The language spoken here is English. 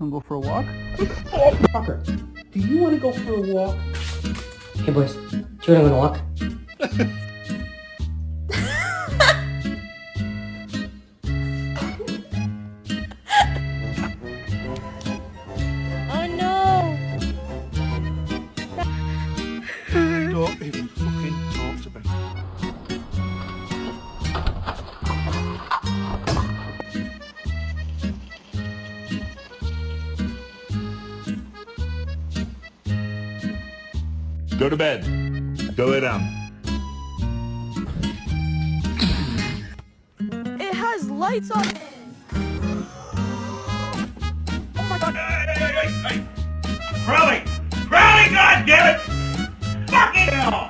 Wanna go for a walk? Parker, do you want to go for a walk? Hey boys, do you wanna go on a walk? Oh no! Don't even fucking talk to me. Go to bed. Go lay down. It has lights on it! Oh my god! Crowley! Crowley, goddammit! Fucking hell!